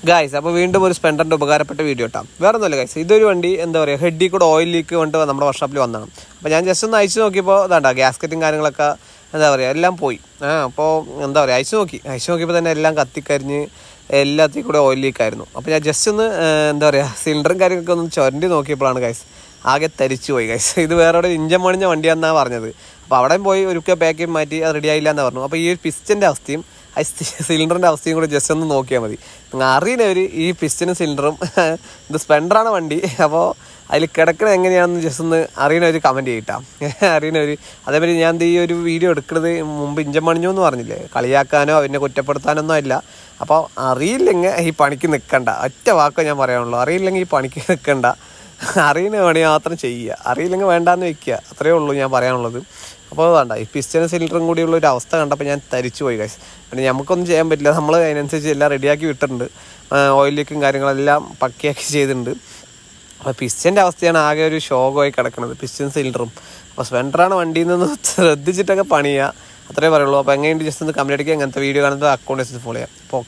Guys അപ്പോൾ വീണ്ടും ഒരു സ്പെൻഡറിൻ്റെ ഉപകാരപ്പെട്ട വീഡിയോ ഇട്ടാം. വേറെ ഒന്നുമില്ല ഗൈസ്, ഇതൊരു വണ്ടി എന്താ പറയുക ഹെഡിൽ കൂടെ ഓയിൽ ലീക്ക് കൊണ്ട് നമ്മുടെ വർക്ക്ഷോപ്പിൽ വന്നതാണ്. അപ്പോൾ ഞാൻ ജസ്റ്റ് ഒന്ന് അയച്ചു നോക്കിയപ്പോൾ ഇതാണ്ടാ ഗ്യാസ്കറ്റും കാര്യങ്ങളൊക്കെ എന്താ പറയുക എല്ലാം പോയി. അപ്പോൾ എന്താ പറയുക അയച്ചു നോക്കിയപ്പോൾ തന്നെ എല്ലാം കത്തിക്കരിഞ്ഞ് എല്ലാത്തിൽ കൂടെ ഓയിൽ ലീക്കായിരുന്നു. അപ്പോൾ ഞാൻ ജസ്റ്റ് ഒന്ന് എന്താ പറയുക സിലിണ്ടറും കാര്യങ്ങളൊക്കെ ഒന്ന് ചുരണ്ടി നോക്കിയപ്പോഴാണ് ഗൈസ് ആകെ തരിച്ചു പോയി ഗൈസ്. ഇത് വേറെ ഒരു ഇഞ്ചൻ പണിഞ്ഞ വണ്ടിയാണെന്നാണ് പറഞ്ഞത്. അപ്പോൾ അവിടെയും പോയി ഒരിക്കൽ പാക്കിങ് മാറ്റി അത് റെഡി ആയില്ല എന്ന് പറഞ്ഞു. അപ്പോൾ ഈ ഒരു പിസ്റ്റൻ്റെ അവസ്ഥയും സിലിണ്ടറിൻ്റെ അവസ്ഥയും കൂടെ ജസ്റ്റ് ഒന്ന് നോക്കിയാൽ മതി. നിങ്ങൾ അറിയുന്നവർ ഈ പിസ്റ്റനും സിലിണ്ടറും ഇത് സ്പെൻഡറാണ് വണ്ടി. അപ്പോൾ അതിൽ കിടക്കുന്നത് എങ്ങനെയാണെന്ന് ജസ്റ്റ് ഒന്ന് അറിയുന്നവർ കമൻറ്റ് ചെയ്യിട്ടാം. അറിയുന്നവർ അതേപോലെ ഞാൻ ഈ ഒരു വീഡിയോ എടുക്കുന്നത് മുമ്പ് ഇഞ്ചൻ പണിഞ്ഞു എന്ന് പറഞ്ഞില്ലേ, കളിയാക്കാനോ അവനെ കുറ്റപ്പെടുത്താനൊന്നും അല്ല. അപ്പോൾ അറിയില്ലെങ്കിൽ ഈ പണിക്ക് നിൽക്കണ്ട, ഒറ്റ വാക്കോ ഞാൻ പറയാനുള്ളൂ. അറിയില്ലെങ്കിൽ ഈ പണിക്ക് നിൽക്കണ്ട, അറിയുന്ന പണി മാത്രം ചെയ്യുക, അറിയില്ലെങ്കിൽ വേണ്ടാന്ന് വെക്കുക, അത്രയേ ഉള്ളൂ ഞാൻ പറയാനുള്ളത്. അപ്പോൾ വേണ്ട ഈ പിസ്റ്റനും സിലിണ്ടറും കൂടിയുള്ള ഒരു അവസ്ഥ കണ്ടപ്പോൾ ഞാൻ തരിച്ചു പോയി ഗൈസ്. പിന്നെ നമുക്കൊന്നും ചെയ്യാൻ പറ്റില്ല, നമ്മൾ അതിനനുസരിച്ച് എല്ലാം റെഡിയാക്കി വിട്ടിട്ടുണ്ട്. ഓയിൽ ലീക്കും കാര്യങ്ങളെല്ലാം പക്കയാക്കി ചെയ്തിട്ടുണ്ട്. അപ്പോൾ പിസ്റ്റൻ്റെ അവസ്ഥയാണ് ആകെ ഒരു ഷോകമായി കിടക്കുന്നത്, പിസ്റ്റൻ സിലിണ്ടറും. അപ്പോൾ സ്പെൻഡറാണ് വണ്ടിയിൽ നിന്ന് ശ്രദ്ധിച്ചിട്ടൊക്കെ പണിയുക, അത്രേ പറയുള്ളൂ. അപ്പോൾ എങ്ങനെയുണ്ട് ജസ്റ്റ് ഒന്ന് കമൻറ്റ് അടിക്കുക. അങ്ങനത്തെ വീഡിയോ കാണുന്നത് അക്കൗണ്ട് ഫോളോ ചെയ്യാം. അപ്പോൾ